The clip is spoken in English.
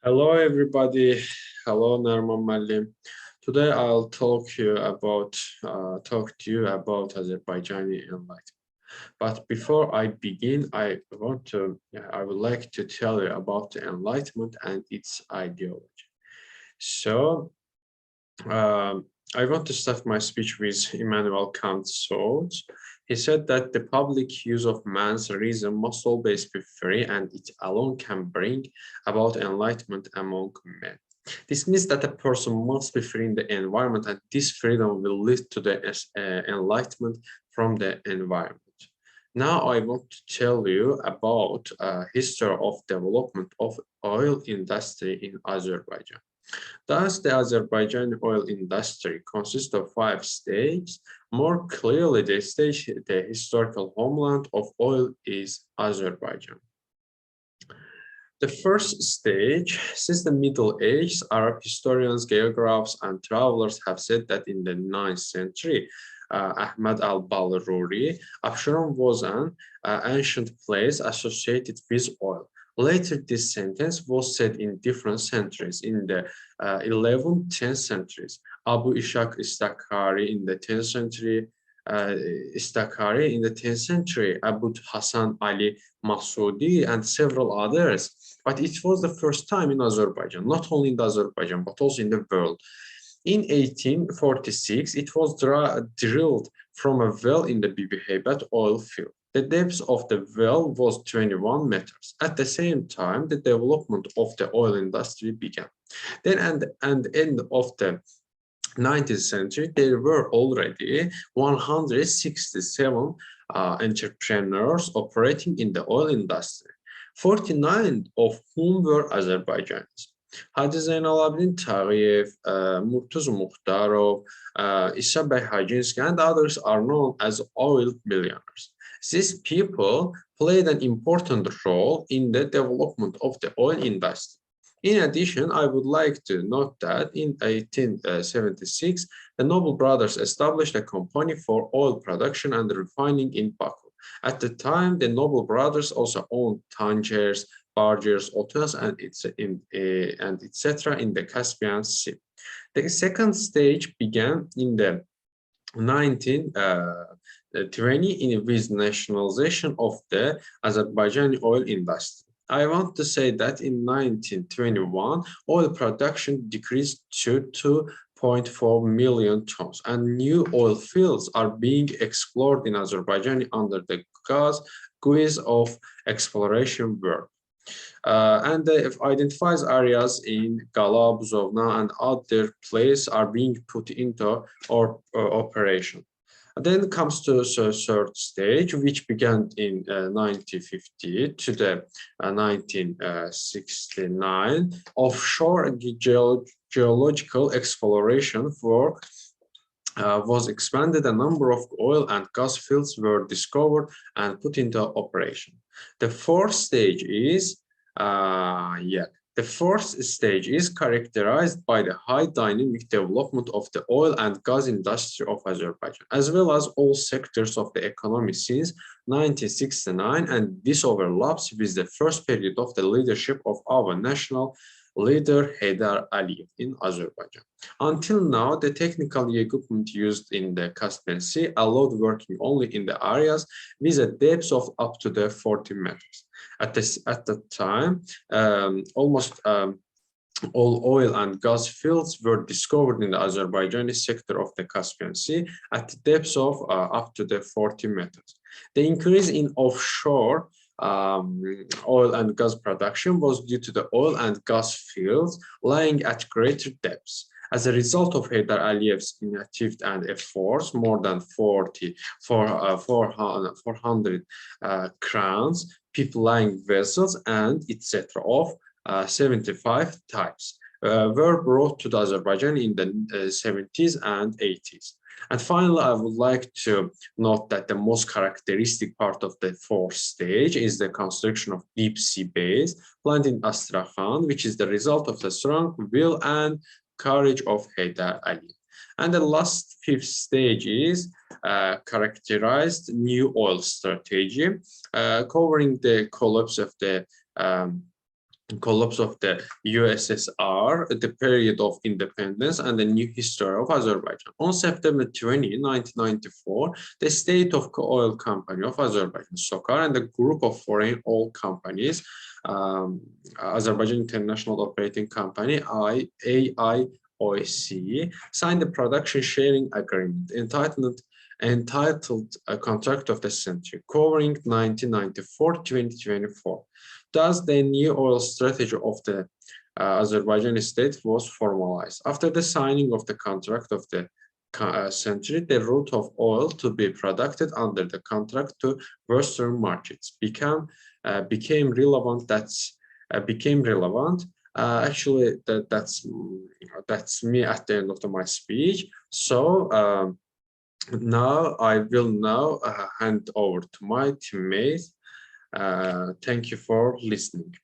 Hello, everybody. Hello, Narman Malim. Today, I'll talk to you about Azerbaijani enlightenment. But before I begin, I would like to tell you about the enlightenment and its ideology. So, I want to start my speech with Immanuel Kant's thoughts. He said that the public use of man's reason must always be free, and it alone can bring about enlightenment among men. This means that a person must be free in the environment, and this freedom will lead to the enlightenment from the environment. Now I want to tell you about history of development of oil industry in Azerbaijan. Thus, the Azerbaijani oil industry consists of 5 stages. More clearly, the historical homeland of oil is Azerbaijan. The first stage, since the Middle Ages, Arab historians, geographers, and travelers have said that in the 9th century, Ahmad al-Balruri, Absheron was an ancient place associated with oil. Later, this sentence was said in different centuries. In the 11th, 10th centuries, Abu Ishaq Istakari in the 10th century, Istakari in the 10th century, Abu Hassan Ali Masudi, and several others. But it was the first time in Azerbaijan, not only in Azerbaijan, but also in the world. In 1846, it was drilled from a well in the Bibi Heibat oil field. The depth of the well was 21 meters. At the same time, the development of the oil industry began. Then at the end of the 19th century, there were already 167 entrepreneurs operating in the oil industry, 49 of whom were Azerbaijanis. Hadi Zeynalabdin Taghiyev, Murtuz Mukhtarov, Issa Hajinsky, and others are known as oil billionaires. These people played an important role in the development of the oil industry. In addition, I would like to note that in 1876, the Noble brothers established a company for oil production and refining in Baku. At the time, the Noble brothers also owned tankers, barges, hotels, and etc. in the Caspian Sea. The second stage began in the 1920 with nationalization of the Azerbaijani oil industry. I want to say that in 1921, oil production decreased to 2.4 million tons, and new oil fields are being explored in Azerbaijan under the guise of exploration work. And it identifies areas in Gala, Buzovna, and other places are being put into operation. Then comes to the third stage, which began in 1950 to the 1969. Offshore geological exploration was expanded. A number of oil and gas fields were discovered and put into operation. The fourth stage is the fourth stage is characterized by the high dynamic development of the oil and gas industry of Azerbaijan, as well as all sectors of the economy since 1969, and this overlaps with the first period of the leadership of our national leader Heydar Aliyev in Azerbaijan. Until now, the technical equipment used in the Caspian Sea allowed working only in the areas with a depth of up to the 40 meters. At the time, almost all oil and gas fields were discovered in the Azerbaijani sector of the Caspian Sea at depths of up to the 40 meters. The increase in offshore oil and gas production was due to the oil and gas fields lying at greater depths. As a result of Heydar Aliyev's initiative and efforts, more than 400 crowns, people-lying vessels, and etc. of 75 types were brought to Azerbaijan in the 70s and 80s. And finally, I would like to note that the most characteristic part of the fourth stage is the construction of deep sea base planned in Astrakhan, which is the result of the strong will and courage of Heydar Aliyev. And the last fifth stage is characterized new oil strategy, covering the collapse of the collapse of the USSR, the period of independence, and the new history of Azerbaijan. On September 20, 1994, the State of Oil Company of Azerbaijan, SOCAR, and a group of foreign oil companies, Azerbaijan International Operating Company, AIOC, signed the production sharing agreement entitled a Contract of the Century, covering 1994-2024. Thus, the new oil strategy of the Azerbaijani state was formalized. After the signing of the contract of the century, the route of oil to be produced under the contract to Western markets became relevant. Actually, that's me at the end of my speech. So now I will hand over to my teammates. Thank you for listening.